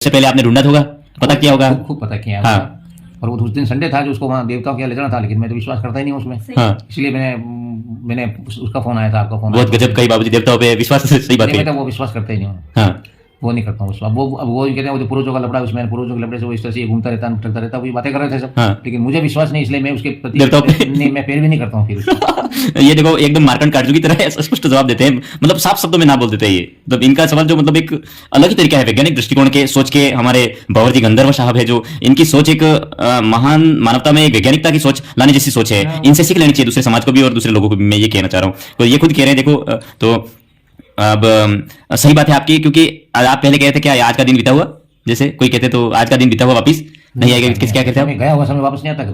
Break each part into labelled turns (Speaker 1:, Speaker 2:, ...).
Speaker 1: से पहले आपने ढूंढा होगा, पता किया होगा।
Speaker 2: खूब पता किया।
Speaker 1: हाँ।
Speaker 2: और वो उस दिन संडे था जो उसको वहाँ देवताओं के यहाँ ले जाना था, लेकिन मैं तो विश्वास करता ही नहीं हूँ उसमें।
Speaker 1: हाँ।
Speaker 2: इसलिए मैंने उसका फोन आया था, आपका फोन
Speaker 1: बहुत गजब, कई बाबूजी देवताओं पे विश्वास, सही बात है।
Speaker 2: मैं तो वो विश्वास करता ही नहीं हूँ।
Speaker 1: हाँ।
Speaker 2: वो नहीं करता हूँ उसको। अब वो कहते हैं वो जो पूर्वजों का लफड़ा, उसमें पूर्वजों के लफड़े से वो इस तरह से घूमता रहता भटकता रहता, वो बातें कर रहे थे सब।
Speaker 1: हाँ।
Speaker 2: लेकिन मुझे विश्वास नहीं, इसलिए मैं उसके प्रति
Speaker 1: देवताओं पे
Speaker 2: नहीं, मैं पैरवी नहीं करता हूँ फिर उसको।
Speaker 1: ये देखो एकदम मार्कंड काटजू की तरह स्पष्ट जवाब देते हैं, मतलब साफ शब्दों में ना बोल देते हैं ये। मतलब इनका सवाल जो मतलब एक अलग ही तरीका है, वैज्ञानिक दृष्टिकोण के सोच के। हमारे भंवर जी गंधर्व साहब है जो, इनकी सोच एक महान मानवता में एक वैज्ञानिकता की सोच लाने जैसी सोच है। इनसे सीख लेनी चाहिए दूसरे समाज को भी और दूसरे लोगों को भी, मैं ये कहना चाह रहा हूँ। तो ये खुद कह रहे हैं देखो। तो अब सही बात है आपकी, क्योंकि आप पहले कह रहे थे क्या आज का दिन बीता हुआ, जैसे कोई कहते तो आज का दिन बीता हुआ वापिस नहीं आएगा, किस क्या कहते हैं,
Speaker 2: गया हुआ समय वापस नहीं आता।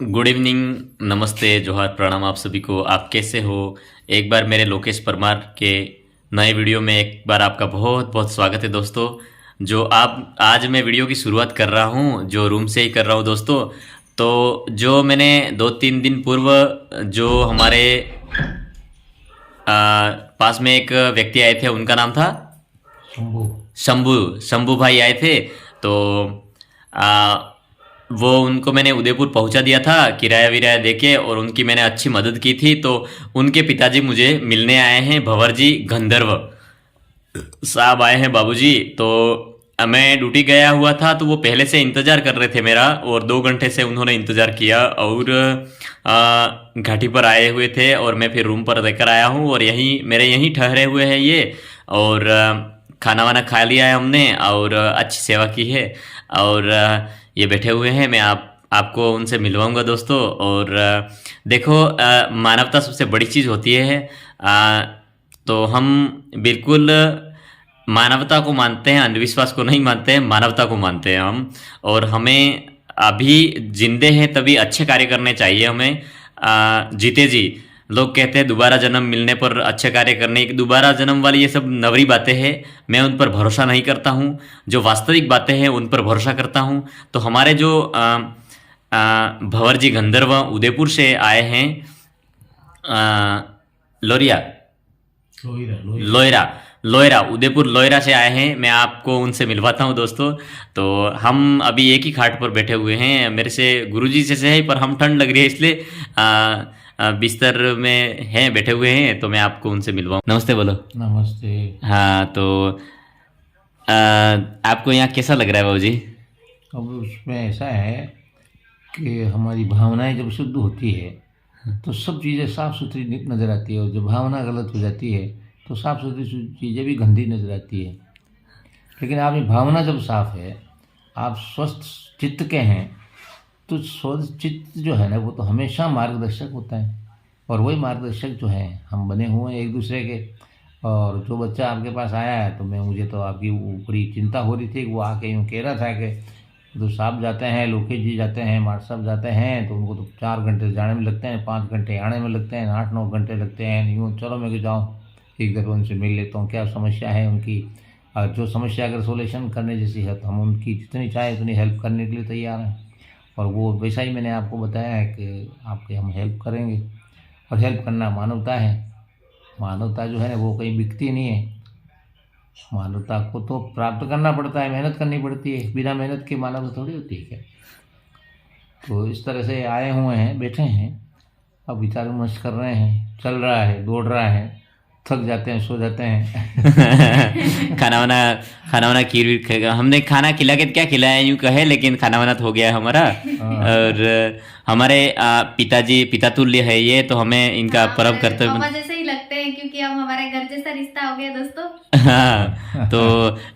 Speaker 1: गुड इवनिंग, नमस्ते, जोहार, प्रणाम आप सभी को। आप कैसे हो? एक बार मेरे लोकेश परमार के नए वीडियो में एक बार आपका बहुत बहुत स्वागत है दोस्तों। जो आप आज मैं वीडियो की शुरुआत कर रहा हूँ, जो रूम से ही कर रहा हूँ दोस्तों। तो जो मैंने 2-3 दिन पूर्व जो हमारे पास में एक व्यक्ति आए थे, उनका नाम था शंभू भाई आए थे। तो वो उनको मैंने उदयपुर पहुंचा दिया था किराया विराया देके, और उनकी मैंने अच्छी मदद की थी। तो उनके पिताजी मुझे मिलने आए हैं, भंवर जी गंधर्व साहब आए हैं बाबूजी। तो मैं ड्यूटी गया हुआ था, तो वो पहले से इंतज़ार कर रहे थे मेरा, और 2 घंटे से उन्होंने इंतज़ार किया, और घाटी पर आए हुए थे, और मैं फिर रूम पर रहकर आया हूँ, और यहीं ठहरे हुए हैं ये। और खाना वाना खा लिया है हमने, और अच्छी सेवा की है, और ये बैठे हुए हैं। मैं आपको उनसे मिलवाऊंगा दोस्तों। और देखो, मानवता सबसे बड़ी चीज़ होती है। तो हम बिल्कुल मानवता को मानते हैं, अंधविश्वास को नहीं मानते हैं, मानवता को मानते हैं हम। और हमें अभी जिंदे हैं तभी अच्छे कार्य करने चाहिए हमें, जीते जी। लोग कहते हैं दोबारा जन्म मिलने पर अच्छे कार्य करने की, दोबारा जन्म वाली ये सब नवरी बातें हैं। मैं उन पर भरोसा नहीं करता हूँ। जो वास्तविक बातें हैं उन पर भरोसा करता हूँ। तो हमारे जो भंवर जी गंधर्व उदयपुर से आए हैं, लोयरा उदयपुर लोयरा से आए हैं। मैं आपको उनसे मिलवाता हूं दोस्तों। तो हम अभी एक ही खाट पर बैठे हुए हैं, मेरे से गुरुजी से है, पर हम ठंड लग रही है इसलिए बिस्तर में हैं, बैठे हुए हैं। तो मैं आपको उनसे मिलवाऊं। नमस्ते बोलो।
Speaker 2: नमस्ते।
Speaker 1: हाँ, तो आपको यहाँ कैसा लग रहा है बाबूजी?
Speaker 2: अब उसमें ऐसा है कि हमारी भावनाएं जब शुद्ध होती है तो सब चीज़ें साफ सुथरी नज़र आती है, और जब भावना गलत हो जाती है तो साफ सुथरी चीज़ें भी गंदी नज़र आती है। लेकिन आपकी भावना जब साफ है, आप स्वस्थ चित्त के हैं, तो स्वस्थ चित्त जो है ना, वो तो हमेशा मार्गदर्शक होता है। और वही मार्गदर्शक जो है हम बने हुए हैं एक दूसरे के। और जो बच्चा आपके पास आया है, तो मुझे तो आपकी बड़ी चिंता हो रही थी। वो आके यूँ कह रहा था कि तो साहब जाते हैं, लोकेश जी जाते हैं, मार साहब जाते हैं, तो उनको तो 4 घंटे जाने में लगते हैं, 5 घंटे आने में लगते हैं, 8-9 घंटे लगते हैं। यूँ चलो मैं कि जाऊँ एक दफ़ा उनसे मिल लेता हूँ, क्या समस्या है उनकी। और जो समस्या अगर सोल्यूशन करने जैसी है तो हम उनकी जितनी चाहे उतनी हेल्प करने के लिए तैयार हैं। और वो वैसा ही मैंने आपको बताया है कि आपके हम हेल्प करेंगे। और हेल्प करना मानवता है। मानवता जो है ना, वो कहीं बिकती नहीं है। मानवता को तो प्राप्त करना पड़ता है, मेहनत करनी पड़ती है। बिना मेहनत के मानवता थोड़ी होती है क्या? तो इस तरह से आए हुए हैं, बैठे हैं, अब विचार विमर्श कर रहे हैं। चल रहा है, दौड़ रहा है, थक जाते हैं, सो जाते हैं।
Speaker 1: खाना वाना खीर हमने खाना खिला के क्या खिलाया यूँ कहे, लेकिन खाना वाना तो हो गया है हमारा। और हमारे पितातुल्य है ये, तो हमें इनका पर्व करते
Speaker 3: हुए जैसे ही लगते हैं, क्योंकि अब हमारे घर जैसा रिश्ता हो गया दोस्तों।
Speaker 1: हाँ, तो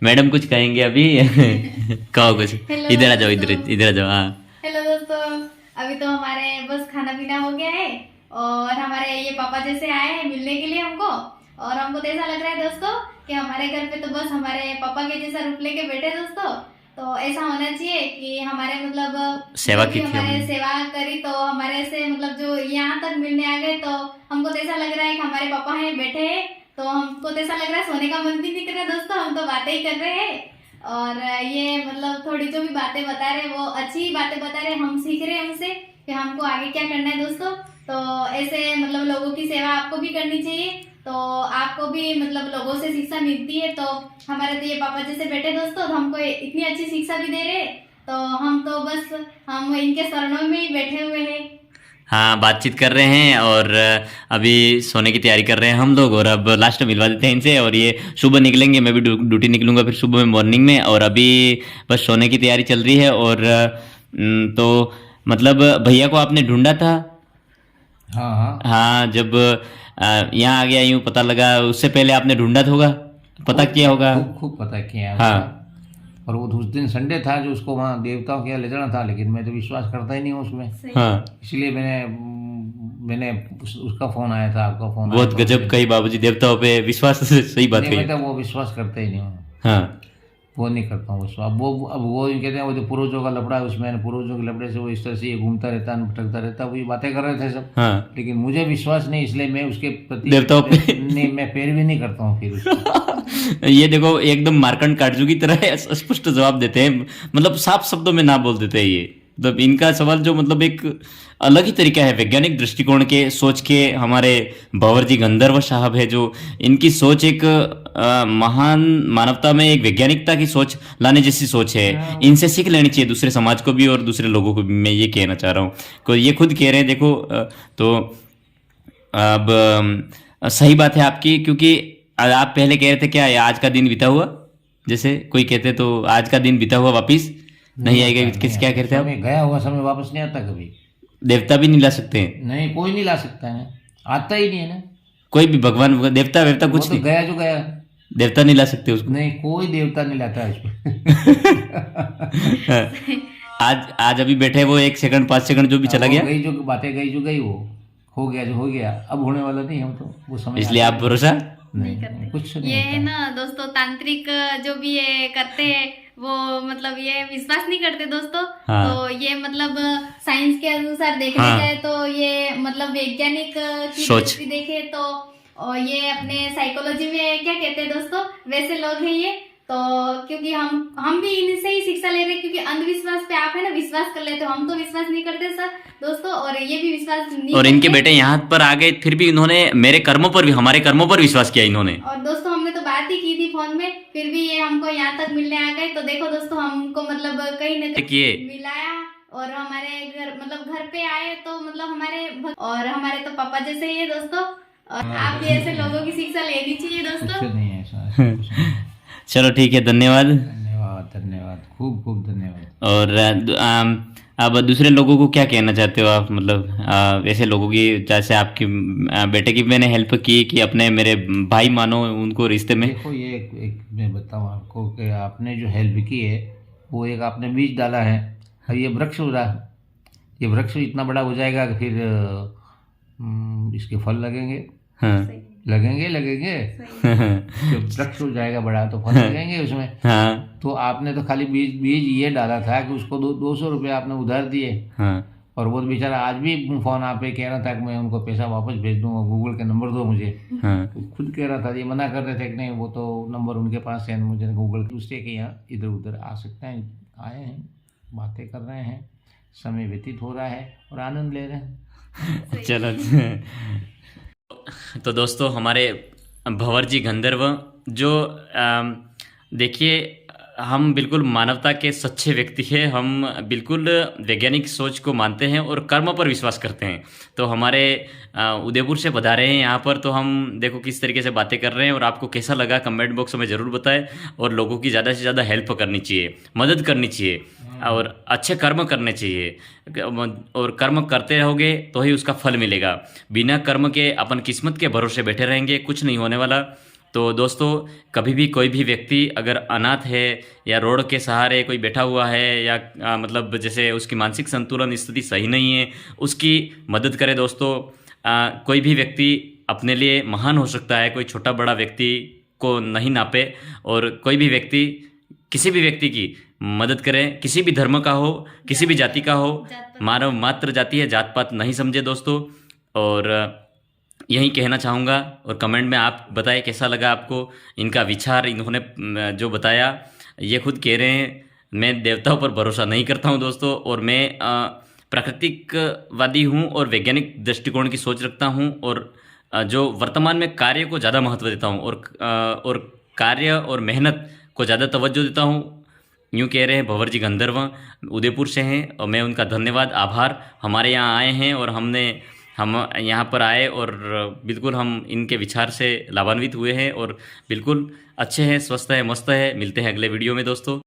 Speaker 1: मैडम कुछ कहेंगे अभी? कहो कुछ। इधर आ जाओ, इधर आ जाओ। हाँ,
Speaker 3: हेलो दोस्तों, अभी तो हमारे बस खाना पीना हो गया है, और हमारे ये पापा जैसे आए हैं मिलने के लिए हमको। और हमको तो ऐसा लग रहा है दोस्तों कि हमारे घर पे तो बस हमारे पापा के जैसा रूप लेके बैठे दोस्तों। तो ऐसा होना चाहिए कि हमारे मतलब
Speaker 1: सेवा की थी
Speaker 3: हमारे सेवा करी, तो हमारे से मतलब जो यहाँ तक मिलने आ गए, तो हमको तो ऐसा लग रहा है कि हमारे पापा हैं बैठे हैं। तो हमको तो ऐसा लग रहा है सोने का मन भी नहीं कर रहा दोस्तों, हम तो बातें ही कर रहे हैं। और ये मतलब थोड़ी जो भी बातें बता रहे वो अच्छी बातें बता रहे, हम सीख रहे हैं उनसे कि हमको आगे क्या करना है दोस्तों। तो ऐसे मतलब लोगों की सेवा आपको भी करनी चाहिए। तो आपको भी मतलब लोगों से शिक्षा मिलती है। तो हमारे तो ये पापा जैसे बेटे दोस्तों, तो हमको इतनी अच्छी शिक्षा भी दे रहे, तो हम तो बस हम इनके शरणों में ही बैठे हुए हैं।
Speaker 1: हाँ, बातचीत कर रहे हैं और अभी सोने की तैयारी कर रहे हैं हम लोग, और अब लास्ट में मिलवा देते हैं इनसे, और ये सुबह निकलेंगे, मैं भी ड्यूटी निकलूंगा फिर सुबह में मॉर्निंग में, और अभी बस सोने की तैयारी चल रही है। और तो मतलब भैया को आपने ढूंढा था?
Speaker 2: हाँ हाँ,
Speaker 1: हाँ, जब यहाँ आ गया यूँ पता लगा, उससे पहले आपने ढूंढा तो होगा, पता किया होगा।
Speaker 2: खूब पता किया है
Speaker 1: हाँ।
Speaker 2: उसका। और वो उस दिन संडे था जो उसको वहाँ देवताओं के यहाँ ले जाना था, लेकिन मैं तो विश्वास करता ही नहीं हूँ उसमें,
Speaker 1: हाँ,
Speaker 2: इसलिए मैंने उसका फोन आया था, आपका फोन आया
Speaker 1: बहुत
Speaker 2: था।
Speaker 1: गजब कही बाबूजी, देवताओं पे विश्वास सही बात
Speaker 2: नहीं,
Speaker 1: है।
Speaker 2: मैं तो वो विश्वास करता ही नहीं हूँ,
Speaker 1: हाँ,
Speaker 2: वो नहीं करता हूँ विश्वास। अब वो यूँ कहते हैं वो जो पूर्वजों का लफड़ा है, उसमें पूर्वजों के लफड़े से वो इस तरह से ये घूमता रहता है, भटकता रहता है, वो ये बातें कर रहे थे सब।
Speaker 1: हाँ,
Speaker 2: लेकिन मुझे विश्वास नहीं, इसलिए मैं उसके प्रति
Speaker 1: देवताओं पे
Speaker 2: नहीं, मैं पैरवी नहीं करता हूँ फिर उसकी।
Speaker 1: ये देखो एकदम मार्कंड काटजू की तरह स्पष्ट जवाब देते हैं, मतलब साफ शब्दों में ना बोल देते हैं ये। मतलब इनका सवाल जो मतलब एक अलग ही तरीका है, वैज्ञानिक दृष्टिकोण के सोच के हमारे भंवर जी गंधर्व साहब है, जो इनकी सोच एक महान मानवता में एक वैज्ञानिकता की सोच लाने जैसी सोच है। इनसे सीख लेनी चाहिए दूसरे समाज को भी और दूसरे लोगों को भी, मैं ये कहना चाह रहा हूँ। तो ये खुद कह रहे हैं देखो, तो अब सही बात है आपकी, क्योंकि आप पहले कह रहे थे क्या आज का दिन बीता हुआ, जैसे कोई कहते तो आज का दिन बीता हुआ वापिस नहीं आएगा, किस क्या कहते हैं आप?
Speaker 2: गया हुआ समय वापस नहीं आता कभी।
Speaker 1: देवता भी नहीं ला सकते हैं?
Speaker 2: नहीं, कोई नहीं ला सकता है, आता ही नहीं है ना,
Speaker 1: कोई भी भगवान देवता वेवता
Speaker 2: वो
Speaker 1: कुछ
Speaker 2: तो
Speaker 1: नहीं,
Speaker 2: गया जो गया।
Speaker 1: देवता नहीं ला सकते उसको?
Speaker 2: नहीं, कोई देवता नहीं लाता है उसको।
Speaker 1: आज अभी बैठे वो 1 सेकंड 5 सेकंड जो भी चला गया,
Speaker 2: गई जो बातें गई जो गई, वो हो गया जो हो गया, अब होने वाला नहीं है, हम तो वो समय
Speaker 1: इसलिए आप भरोसा
Speaker 3: नहीं करते।
Speaker 2: कुछ
Speaker 3: ये
Speaker 2: नहीं
Speaker 3: है
Speaker 2: होता।
Speaker 3: ना दोस्तों, तांत्रिक जो भी ये करते हैं वो मतलब ये विश्वास नहीं करते दोस्तों।
Speaker 1: हाँ।
Speaker 3: तो ये मतलब साइंस के अनुसार देखने
Speaker 1: हाँ।
Speaker 3: जाए तो ये मतलब वैज्ञानिक की
Speaker 1: सोच।
Speaker 3: दृष्टि देखे तो और ये अपने साइकोलॉजी में क्या कहते हैं दोस्तों, वैसे लोग हैं ये। तो क्योंकि हम भी इनसे ही शिक्षा ले रहे हैं, क्योंकि अंधविश्वास पे आप है ना विश्वास कर लेते हो, हम तो विश्वास नहीं करते सर दोस्तों, और ये भी विश्वास नहीं
Speaker 1: और इनके
Speaker 3: करते।
Speaker 1: बेटे यहाँ पर आ गए, फिर भी इन्होंने मेरे कर्मों पर भी, हमारे कर्मों पर विश्वास किया इन्होंने।
Speaker 3: और दोस्तों हमने तो बात ही की थी फोन में, फिर भी ये हमको यहाँ तक मिलने आ गए। तो देखो दोस्तों, हमको मतलब कहीं न
Speaker 1: किए।
Speaker 3: कहीं मिलाया और हमारे घर मतलब घर पे आए, तो मतलब और हमारे तो पापा जैसे ही है दोस्तों। और आप भी ऐसे लोगों की शिक्षा लेनी चाहिए दोस्तों।
Speaker 2: कुछ नहीं है ऐसा, कुछ नहीं है।
Speaker 1: चलो ठीक है, धन्यवाद।
Speaker 2: धन्यवाद, धन्यवाद, खूब खूब धन्यवाद।
Speaker 1: और अब दूसरे लोगों को क्या कहना चाहते हो आप, मतलब ऐसे लोगों की, जैसे आपकी बेटे की मैंने हेल्प की कि अपने मेरे भाई मानो उनको रिश्ते में।
Speaker 2: देखो ये एक मैं बताऊँ आपको कि आपने जो हेल्प की है वो एक आपने बीज डाला है, और ये वृक्ष हो रहा है, ये वृक्ष इतना बड़ा हो जाएगा कि फिर इसके फल लगेंगे।
Speaker 1: हाँ।
Speaker 2: लगेंगे जब वृक्ष हो जाएगा बड़ा तो फल लगेंगे उसमें।
Speaker 1: हाँ।
Speaker 2: तो आपने तो खाली बीज ये डाला था कि उसको 200 रुपये आपने उधार दिए।
Speaker 1: हाँ।
Speaker 2: और वो बेचारा आज भी फोन आप पे कह रहा था कि मैं उनको पैसा वापस भेज दूंगा, गूगल के नंबर दो मुझे।
Speaker 1: हाँ।
Speaker 2: तो खुद कह रहा था, ये मना कर रहे थे कि नहीं वो तो नंबर उनके पास है, मुझे गूगल दूसरे के यहाँ इधर उधर आ सकते हैं। आए हैं, बातें कर रहे हैं, समय व्यतीत हो रहा है और आनंद ले रहे हैं।
Speaker 1: चलो तो दोस्तों, हमारे भंवर जी गंधर्व जो देखिए, हम बिल्कुल मानवता के सच्चे व्यक्ति हैं, हम बिल्कुल वैज्ञानिक सोच को मानते हैं और कर्म पर विश्वास करते हैं। तो हमारे उदयपुर से पधारे हैं यहाँ पर, तो हम देखो किस तरीके से बातें कर रहे हैं, और आपको कैसा लगा कमेंट बॉक्स में ज़रूर बताएं। और लोगों की ज़्यादा से ज़्यादा हेल्प करनी चाहिए, मदद करनी चाहिए, और अच्छे कर्म करने चाहिए, और कर्म करते रहोगे तो ही उसका फल मिलेगा। बिना कर्म के अपन किस्मत के भरोसे बैठे रहेंगे, कुछ नहीं होने वाला। तो दोस्तों, कभी भी कोई भी व्यक्ति अगर अनाथ है या रोड के सहारे कोई बैठा हुआ है, या मतलब जैसे उसकी मानसिक संतुलन स्थिति सही नहीं है, उसकी मदद करें दोस्तों। कोई भी व्यक्ति अपने लिए महान हो सकता है, कोई छोटा बड़ा व्यक्ति को नहीं नापे, और कोई भी व्यक्ति किसी भी व्यक्ति की मदद करें, किसी भी धर्म का हो, किसी भी जाति का हो, मानव मात्र जाति है, जात पात नहीं समझे दोस्तों। और यही कहना चाहूँगा, और कमेंट में आप बताएं कैसा लगा आपको इनका विचार, इन्होंने जो बताया। ये खुद कह रहे हैं मैं देवताओं पर भरोसा नहीं करता हूँ दोस्तों, और मैं प्राकृतिकवादी हूँ और वैज्ञानिक दृष्टिकोण की सोच रखता हूँ, और जो वर्तमान में कार्य को ज़्यादा महत्व देता हूँ और कार्य और मेहनत को ज़्यादा तवज्जो देता हूँ। यूँ कह रहे हैं भंवर जी गंधर्व, उदयपुर से हैं और मैं उनका धन्यवाद आभार हमारे यहाँ आए हैं और हम यहाँ पर आए और बिल्कुल हम इनके विचार से लाभान्वित हुए हैं और बिल्कुल अच्छे हैं, स्वस्थ है, मस्त है। मिलते हैं अगले वीडियो में दोस्तों।